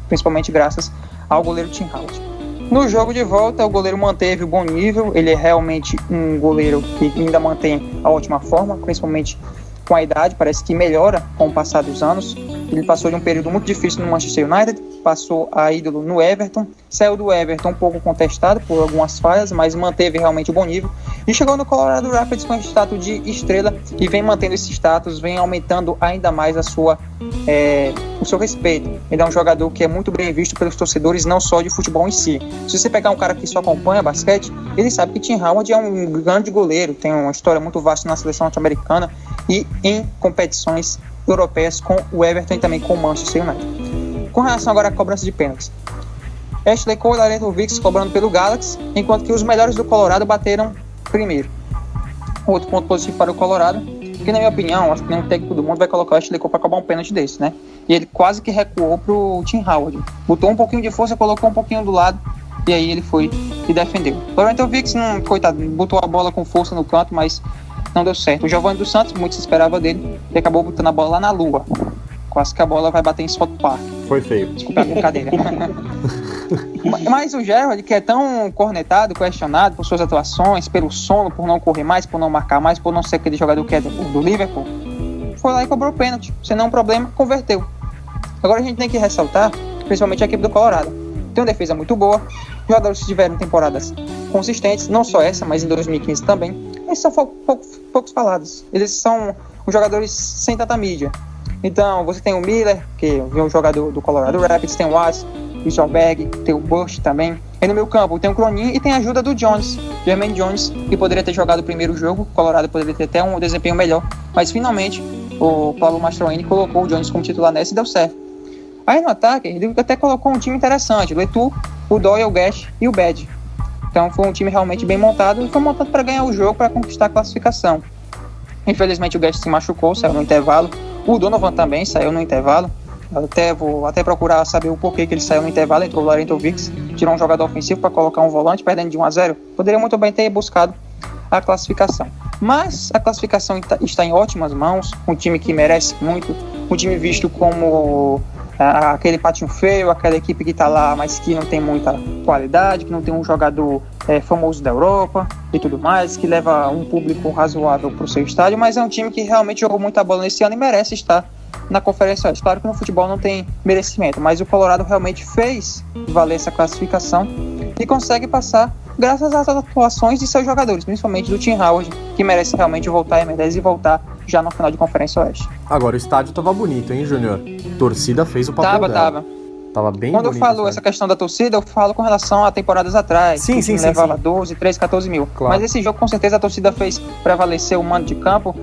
principalmente graças ao goleiro Tim Howard. No jogo de volta, o goleiro manteve o bom nível, ele é realmente um goleiro que ainda mantém a ótima forma, principalmente com a idade, parece que melhora com o passar dos anos. Ele passou de um período muito difícil no Manchester United, passou a ídolo no Everton, saiu do Everton um pouco contestado por algumas falhas, mas manteve realmente o bom nível, e chegou no Colorado Rapids com status de estrela, e vem mantendo esse status, vem aumentando ainda mais o seu respeito. Ele é um jogador que é muito bem visto pelos torcedores, não só de futebol em si. Se você pegar um cara que só acompanha basquete, ele sabe que Tim Howard é um grande goleiro, tem uma história muito vasta na seleção norte-americana e em competições europeias com o Everton e também com o Manchester United. Com relação agora à cobrança de pênaltis, Ashley Cole e Laredo Vicks cobrando pelo Galaxy, enquanto que os melhores do Colorado bateram primeiro. Outro ponto positivo para o Colorado, que na minha opinião, acho que nenhum técnico do mundo vai colocar o Ashley Cole para cobrar um pênalti desse, né? E ele quase que recuou pro Tim Howard, botou um pouquinho de força, colocou um pouquinho do lado, e aí ele foi e defendeu. O Laredo Vicks, coitado, botou a bola com força no canto, mas não deu certo. O Giovanni dos Santos, muito se esperava dele, e acabou botando a bola lá na lua. Quase que a bola vai bater em South Park. Foi feio. Desculpa a brincadeira. Mas o Gerrard, que é tão cornetado, questionado por suas atuações, pelo sono, por não correr mais, por não marcar mais, por não ser aquele jogador que é do Liverpool, foi lá e cobrou o pênalti. Se não é um problema, converteu. Agora a gente tem que ressaltar, principalmente a equipe do Colorado. Tem uma defesa muito boa, jogadores que tiveram temporadas consistentes, não só essa, mas em 2015 também. Eles são poucos falados. Eles são os jogadores sem tanta mídia. Então, você tem o Miller, que é um jogador do Colorado Rapids, tem o Watts, o Schomberg, tem o Bush também. E no meio campo tem o Cronin e tem a ajuda do Jones, Jermaine Jones, que poderia ter jogado o primeiro jogo. O Colorado poderia ter até um desempenho melhor, mas finalmente o Paulo Mastroeni colocou o Jones como titular nessa e deu certo. Aí no ataque, ele até colocou um time interessante, o Letu, o Doyle, o Gash e o Bad. Então foi um time realmente bem montado e foi montado para ganhar o jogo, para conquistar a classificação. Infelizmente o Gash se machucou, saiu no intervalo. O Donovan também saiu no intervalo. Vou até procurar saber o porquê que ele saiu no intervalo. Entrou o Laredo Vicks, tirou um jogador ofensivo para colocar um volante, perdendo de 1-0. Poderia muito bem ter buscado a classificação. Mas a classificação está em ótimas mãos. Um time que merece muito. Um time visto como aquele patinho feio, aquela equipe que está lá, mas que não tem muita qualidade, que não tem um jogador famoso da Europa e tudo mais, que leva um público razoável para o seu estádio, mas é um time que realmente jogou muita bola nesse ano e merece estar na Conferência Oeste. Claro que no futebol não tem merecimento, mas o Colorado realmente fez valer essa classificação e consegue passar graças às atuações de seus jogadores, principalmente do Tim Howard, que merece realmente voltar à MLS e voltar já no final de Conferência Oeste. Agora, o estádio tava bonito, hein, Júnior? Torcida fez o papel dela. Tava bem bonito. Quando eu falo essa questão da torcida, eu falo com relação a temporadas atrás. Sim. Levava 12, 13, 14 mil. Claro. Mas esse jogo, com certeza, a torcida fez prevalecer o mando de campo.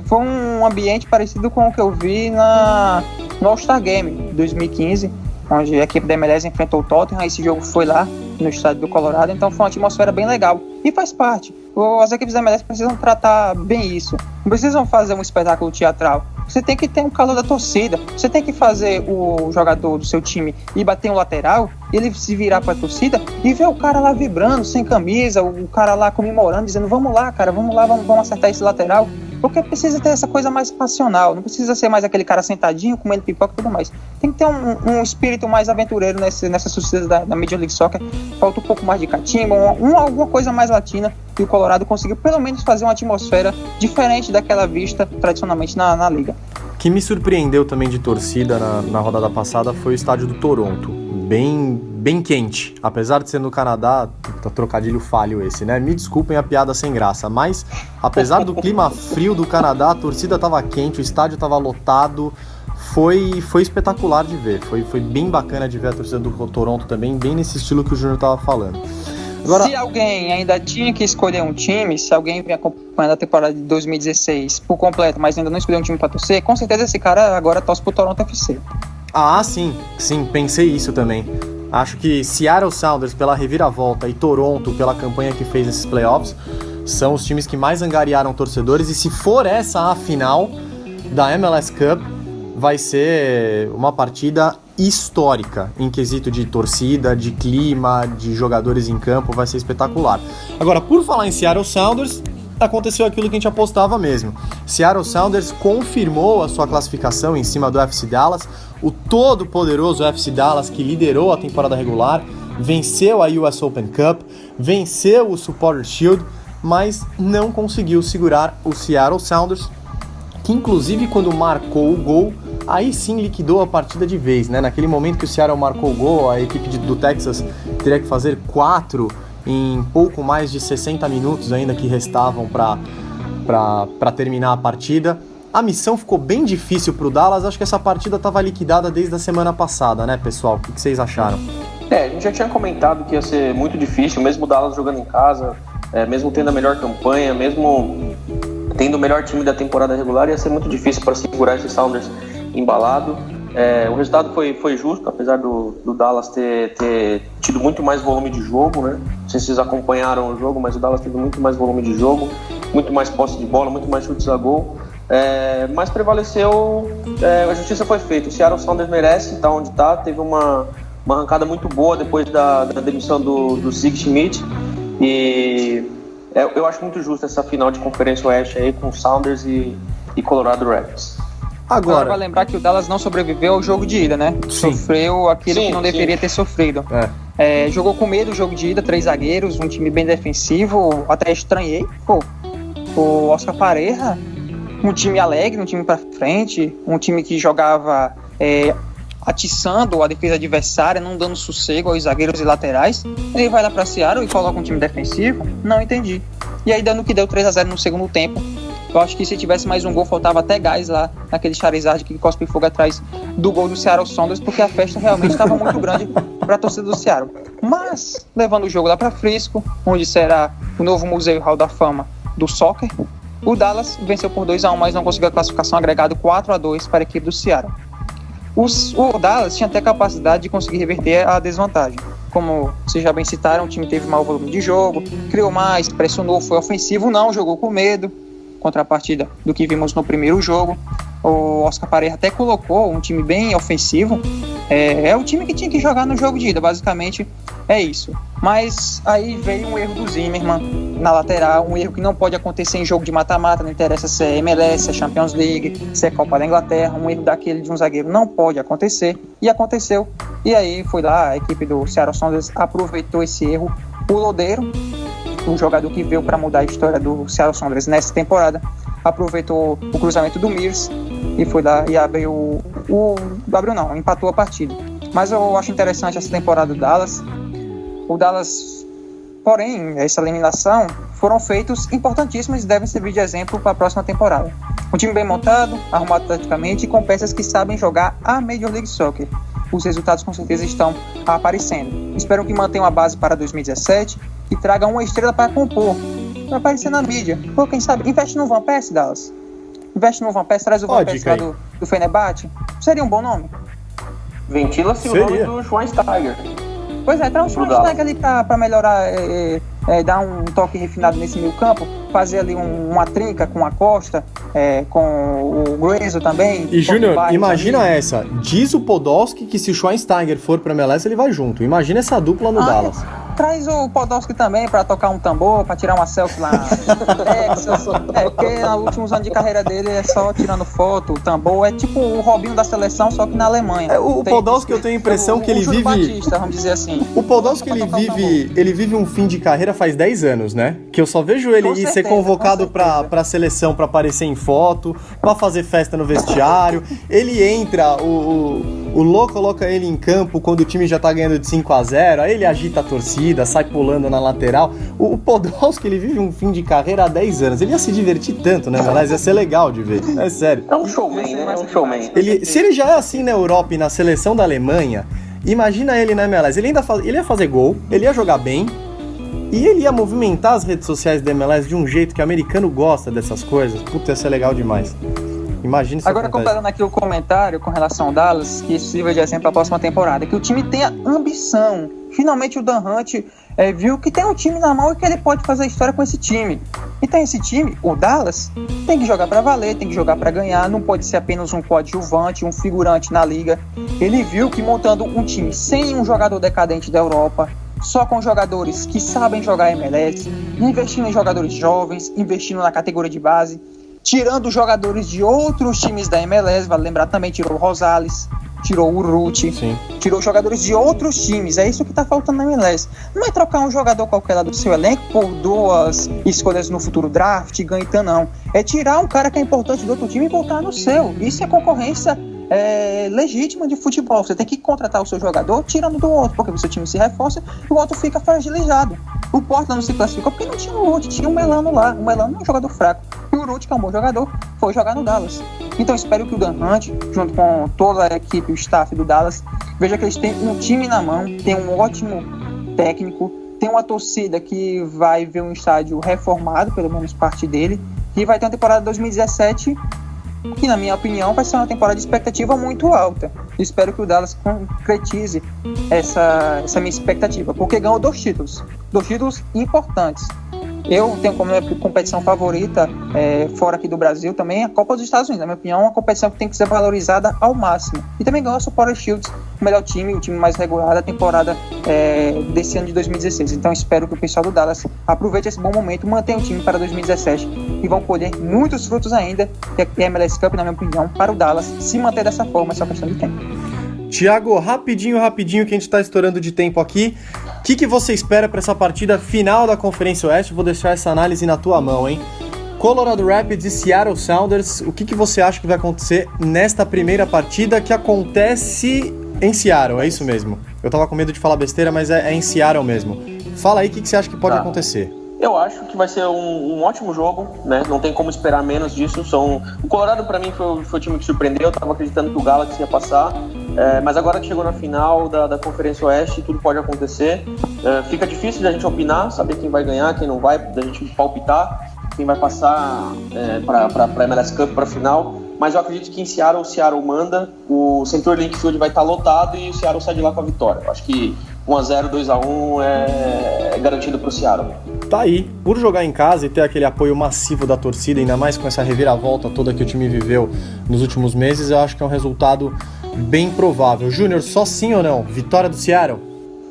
Foi um ambiente parecido com o que eu vi no All-Star Game 2015, onde a equipe da MLS enfrentou o Tottenham. Esse jogo foi lá no estádio do Colorado, então foi uma atmosfera bem legal. E faz parte. As equipes da MLS precisam tratar bem isso. Não precisam fazer um espetáculo teatral. Você tem que ter um calor da torcida. Você tem que fazer o jogador do seu time ir bater um lateral, ele se virar para a torcida e ver o cara lá vibrando, sem camisa, o cara lá comemorando, dizendo: vamos lá, cara, vamos lá, vamos acertar esse lateral. Porque precisa ter essa coisa mais passional. Não precisa ser mais aquele cara sentadinho, comendo pipoca e tudo mais. Tem que ter um espírito mais aventureiro nessa sociedade da Major League Soccer. Falta um pouco mais de catimba, alguma coisa mais latina. E o Colorado conseguiu pelo menos fazer uma atmosfera diferente daquela vista tradicionalmente na liga. O que me surpreendeu também de torcida na rodada passada foi o estádio do Toronto. Bem quente. Apesar de ser no Canadá, trocadilho falho esse, né? Me desculpem a piada sem graça, mas apesar do clima frio do Canadá, a torcida tava quente, o estádio tava lotado. Foi espetacular de ver. Foi bem bacana de ver a torcida do Toronto também, bem nesse estilo que o Júnior tava falando. Agora... Se alguém ainda tinha que escolher um time, se alguém vem acompanhando a temporada de 2016 por completo, mas ainda não escolheu um time pra torcer, com certeza esse cara agora torce pro Toronto FC. Ah, sim, pensei isso também. Acho que Seattle Sounders pela reviravolta e Toronto pela campanha que fez nesses playoffs são os times que mais angariaram torcedores, e se for essa a final da MLS Cup, vai ser uma partida histórica em quesito de torcida, de clima, de jogadores em campo, vai ser espetacular. Agora, por falar em Seattle Sounders, aconteceu aquilo que a gente apostava mesmo. Seattle Sounders confirmou a sua classificação em cima do FC Dallas, o todo poderoso FC Dallas que liderou a temporada regular, venceu a US Open Cup, venceu o Supporters Shield, mas não conseguiu segurar o Seattle Sounders, que inclusive quando marcou o gol, aí sim liquidou a partida de vez, né? Naquele momento que o Seattle marcou o gol, a equipe do Texas teria que fazer 4 em pouco mais de 60 minutos ainda que restavam para terminar a partida. A missão ficou bem difícil para o Dallas, acho que essa partida estava liquidada desde a semana passada, né, pessoal? O que vocês acharam? A gente já tinha comentado que ia ser muito difícil, mesmo o Dallas jogando em casa, mesmo tendo a melhor campanha, mesmo tendo o melhor time da temporada regular, ia ser muito difícil para segurar esse Sounders embalado. O resultado foi justo, apesar do Dallas ter tido muito mais volume de jogo, né? Não sei se vocês acompanharam o jogo, mas o Dallas teve muito mais volume de jogo, muito mais posse de bola, muito mais chutes a gol. Mas prevaleceu, a justiça foi feita. O Seattle Sounders merece estar onde está, teve uma arrancada muito boa depois da demissão do Sig Schmidt, e eu acho muito justo essa final de Conferência Oeste aí com Sounders e Colorado Rapids. Agora vai lembrar que o Dallas não sobreviveu ao jogo de ida, né? Sim. Sofreu aquilo que não deveria ter sofrido. Jogou com medo o jogo de ida, 3 zagueiros, um time bem defensivo, até estranhei. O Oscar Pareja, um time alegre, um time pra frente, um time que jogava atiçando a defesa adversária, não dando sossego aos zagueiros e laterais. Ele vai lá pra Seattle e coloca um time defensivo? Não entendi. E aí dando que deu 3-0 no segundo tempo. Eu acho que se tivesse mais um gol, faltava até gás lá naquele Charizard que cospe fogo atrás do gol do Seattle Sounders, porque a festa realmente estava muito grande para a torcida do Seattle. Mas, levando o jogo lá para Frisco, onde será o novo Museu Hall da Fama do Soccer, o Dallas venceu por 2-1, mas não conseguiu a classificação, agregado 4-2 para a equipe do Seattle. O Dallas tinha até a capacidade de conseguir reverter a desvantagem. Como vocês já bem citaram, o time teve mau volume de jogo, criou mais, pressionou, foi ofensivo, não, jogou com medo, contrapartida do que vimos no primeiro jogo. O Oscar Pareja até colocou um time bem ofensivo, é o time que tinha que jogar no jogo de ida, basicamente é isso. Mas aí veio um erro do Zimmermann na lateral, um erro que não pode acontecer em jogo de mata-mata, não interessa se é MLS, se é Champions League, se é Copa da Inglaterra, um erro daquele de um zagueiro não pode acontecer, e aconteceu. E aí foi lá, a equipe do Seattle Sounders aproveitou esse erro. O Lodeiro, um jogador que veio para mudar a história do Seattle Sounders nessa temporada, aproveitou o cruzamento do Mears e foi lá e empatou a partida. Mas eu acho interessante essa temporada do Dallas. O Dallas, porém, essa eliminação foram feitos importantíssimos e devem servir de exemplo para a próxima temporada. Um time bem montado, arrumado taticamente e com peças que sabem jogar a Major League Soccer. Os resultados com certeza estão aparecendo. Espero que mantenham a base para 2017 e tragam uma estrela para compor, para aparecer na mídia. Pô, quem sabe, investe no Van Persie, Dallas. Investe no Van Persie, traz o Van Persie lá do Fenerbahçe. Seria um bom nome? Ventila-se o nome do Schweinsteiger. Pois é, traz o Schweinsteiger ali para melhorar, dar um toque refinado nesse meio campo, fazer ali uma trinca com a Costa, com o Gruezo também. E Júnior, imagina ali. Essa, diz o Podolski que se o Schweinsteiger for pra MLS ele vai junto, imagina essa dupla no Dallas. Traz o Podolski também pra tocar um tambor, pra tirar uma selfie lá no Texas. Porque nos últimos anos de carreira dele é só tirando foto, o tambor. É tipo o Robinho da seleção, só que na Alemanha. O Podolski eu tenho a impressão que ele vive... Batista, vamos dizer assim. O Podolski ele vive um fim de carreira faz 10 anos, né? Que eu só vejo ele ser convocado pra seleção pra aparecer em foto, pra fazer festa no vestiário. Ele entra, o Lô coloca ele em campo quando o time já tá ganhando de 5-0, aí ele agita a torcida, sai pulando na lateral. O Podolski, ele vive um fim de carreira há 10 anos. Ele ia se divertir tanto, né, mas ia ser legal de ver. É sério. É um showman, né? É um showman. Se ele já é assim na Europa e na seleção da Alemanha, imagina ele na MLS. Ele ia fazer gol, ele ia jogar bem, e ele ia movimentar as redes sociais da MLS de um jeito que o americano gosta dessas coisas. Puta, ia ser legal demais. Imagina isso. Agora, comparando aqui o comentário com relação ao Dallas, que isso sirva de exemplo para a próxima temporada, que o time tenha ambição. Finalmente o Dan Hunt viu que tem um time na mão e que ele pode fazer a história com esse time. Então esse time, o Dallas, tem que jogar para valer, tem que jogar para ganhar, não pode ser apenas um coadjuvante, um figurante na liga. Ele viu que montando um time sem um jogador decadente da Europa, só com jogadores que sabem jogar MLS, investindo em jogadores jovens, investindo na categoria de base, tirando jogadores de outros times da MLS, vale lembrar também, tirou o Rosales, tirou o Ruti, tirou jogadores de outros times, é isso que tá faltando na MLS. Não é trocar um jogador qualquer lá do seu elenco por 2 escolhas no futuro draft, ganha, não. É tirar um cara que é importante do outro time e botar no seu. Isso é concorrência legítima de futebol. Você tem que contratar o seu jogador tirando do outro, porque o seu time se reforça e o outro fica fragilizado. O Portland não se classificou porque não tinha o Ruti, tinha o Melano lá. O Melano é um jogador fraco. E o Ruti, que é um bom jogador, foi jogar no Dallas. Então espero que o Dan Hunt, junto com toda a equipe, o staff do Dallas, veja que eles têm um time na mão, tem um ótimo técnico, tem uma torcida que vai ver um estádio reformado, pelo menos parte dele, e vai ter uma temporada 2017 que, na minha opinião, vai ser uma temporada de expectativa muito alta. Espero que o Dallas concretize essa minha expectativa, porque ganhou 2 títulos importantes. Eu tenho como minha competição favorita, fora aqui do Brasil, também a Copa dos Estados Unidos. Na minha opinião, é uma competição que tem que ser valorizada ao máximo. E também ganhou a Supporter Shield, o melhor time, o time mais regular da temporada desse ano de 2016. Então espero que o pessoal do Dallas aproveite esse bom momento, mantenha o time para 2017 e vão colher muitos frutos ainda, que é a MLS Cup, na minha opinião, para o Dallas se manter dessa forma, é só questão de tempo. Thiago, rapidinho, que a gente está estourando de tempo aqui. O que você espera para essa partida final da Conferência Oeste? Vou deixar essa análise na tua mão, hein? Colorado Rapids e Seattle Sounders, o que você acha que vai acontecer nesta primeira partida que acontece em Seattle? É isso mesmo? Eu tava com medo de falar besteira, mas é em Seattle mesmo. Fala aí o que você acha que pode acontecer. Eu acho que vai ser um ótimo jogo, né? Não tem como esperar menos disso. O Colorado, para mim, foi o time que surpreendeu. Eu tava acreditando que o Galaxy ia passar. Mas agora que chegou na final da Conferência Oeste, tudo pode acontecer. Fica difícil de a gente opinar, saber quem vai ganhar, quem não vai, da gente palpitar, quem vai passar para a MLS Cup, para a final. Mas eu acredito que em Seattle, o Seattle manda, o Centurion Link Field vai estar lotado e o Seattle sai de lá com a vitória. Eu acho que 1-0, 2-1 é garantido para o Seattle. Tá aí, por jogar em casa e ter aquele apoio massivo da torcida, ainda mais com essa reviravolta toda que o time viveu nos últimos meses, eu acho que é um resultado bem provável. Júnior, só sim ou não? Vitória do Seattle?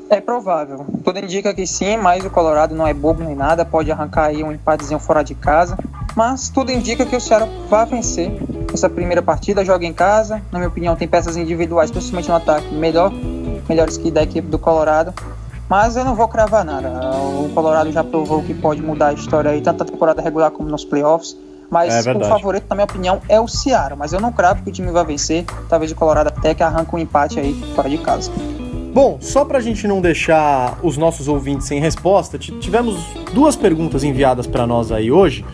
É provável. Tudo indica que sim, mas o Colorado não é bobo nem nada, pode arrancar aí um empatezinho fora de casa. Mas tudo indica que o Seattle vai vencer essa primeira partida, joga em casa. Na minha opinião, tem peças individuais, principalmente no ataque, melhores que da equipe do Colorado. Mas eu não vou cravar nada. O Colorado já provou que pode mudar a história aí, tanto na temporada regular como nos playoffs. Mas o favorito, na minha opinião, é o Seattle. Mas eu não cravo que o time vai vencer. Talvez o Colorado até que arranque um empate aí fora de casa. Bom, só pra gente não deixar os nossos ouvintes sem resposta, tivemos 2 perguntas enviadas para nós aí hoje.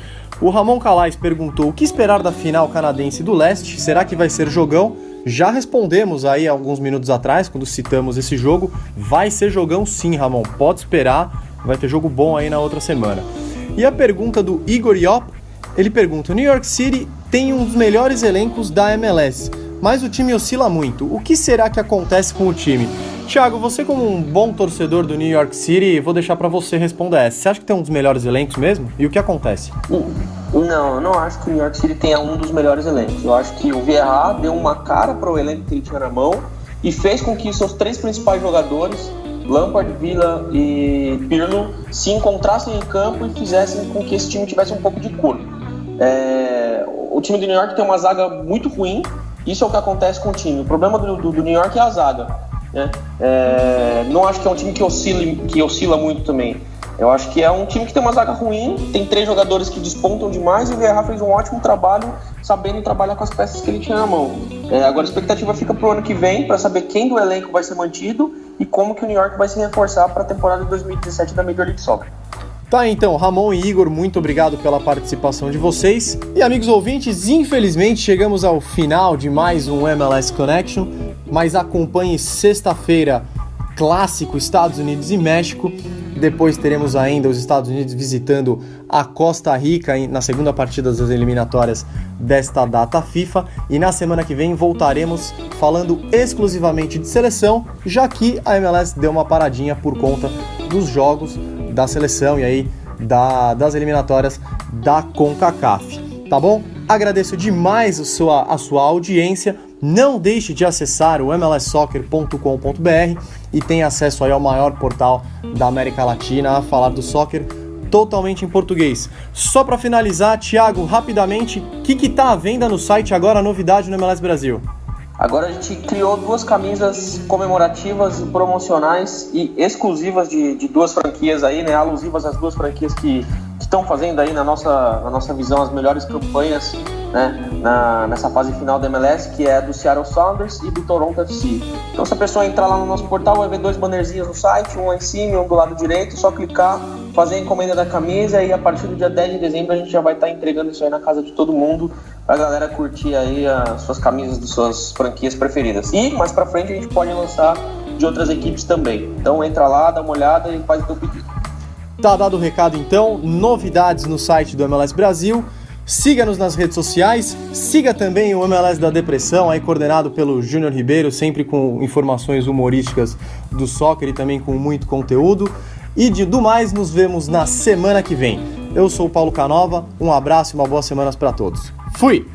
O Ramon Calais perguntou o que esperar da final canadense do leste, será que vai ser jogão? Já respondemos aí alguns minutos atrás, quando citamos esse jogo, vai ser jogão sim, Ramon, pode esperar, vai ter jogo bom aí na outra semana. E a pergunta do Igor Yop, ele pergunta, o New York City tem um dos melhores elencos da MLS, mas o time oscila muito, o que será que acontece com o time? Thiago, você como um bom torcedor do New York City, vou deixar pra você responder essa. Você acha que tem um dos melhores elencos mesmo? E o que acontece? Não, eu não acho que o New York City tenha um dos melhores elencos. Eu acho que o Vieira deu uma cara para o elenco que ele tinha na mão e fez com que seus 3 principais jogadores, Lampard, Villa e Pirlo, se encontrassem em campo e fizessem com que esse time tivesse um pouco de corpo. O time do New York tem uma zaga muito ruim, isso é o que acontece com o time. O problema do New York é a zaga. Não acho que é um time que oscila muito também. Eu acho que é um time que tem uma zaga ruim, tem 3 jogadores que despontam demais e o Vieira fez um ótimo trabalho sabendo trabalhar com as peças que ele tinha na mão. Agora a expectativa fica pro ano que vem para saber quem do elenco vai ser mantido e como que o New York vai se reforçar para a temporada de 2017 da Major League Soccer. Tá, então, Ramon e Igor, muito obrigado pela participação de vocês. E amigos ouvintes, infelizmente chegamos ao final de mais um MLS Connection, mas acompanhe sexta-feira, clássico Estados Unidos e México. Depois teremos ainda os Estados Unidos visitando a Costa Rica na segunda partida das eliminatórias desta data FIFA. E na semana que vem voltaremos falando exclusivamente de seleção, já que a MLS deu uma paradinha por conta dos jogos da seleção e aí das eliminatórias da CONCACAF. Tá bom? Agradeço demais a sua audiência. Não deixe de acessar o mlssoccer.com.br e tem acesso aí ao maior portal da América Latina a falar do soccer totalmente em português. Só para finalizar, Thiago, rapidamente, o que está à venda no site agora, a novidade no MLS Brasil? Agora a gente criou 2 camisas comemorativas e promocionais e exclusivas de 2 franquias aí, né? Alusivas às 2 franquias que estão fazendo aí na nossa visão as melhores campanhas, né? Nessa fase final da MLS, que é do Seattle Sounders e do Toronto FC. Então se a pessoa entrar lá no nosso portal, vai ver 2 bannerzinhos no site, um lá em cima e um do lado direito, só clicar, fazer a encomenda da camisa e a partir do dia 10 de dezembro a gente já vai estar entregando isso aí na casa de todo mundo, pra galera curtir aí as suas camisas de suas franquias preferidas. E mais pra frente a gente pode lançar de outras equipes também. Então entra lá, dá uma olhada e faz o teu pedido. Tá dado o recado então, novidades no site do MLS Brasil. Siga-nos nas redes sociais, siga também o MLS da Depressão, aí coordenado pelo Júnior Ribeiro, sempre com informações humorísticas do soccer e também com muito conteúdo. E do mais, nos vemos na semana que vem. Eu sou o Paulo Canova, um abraço e uma boa semana para todos. Fui!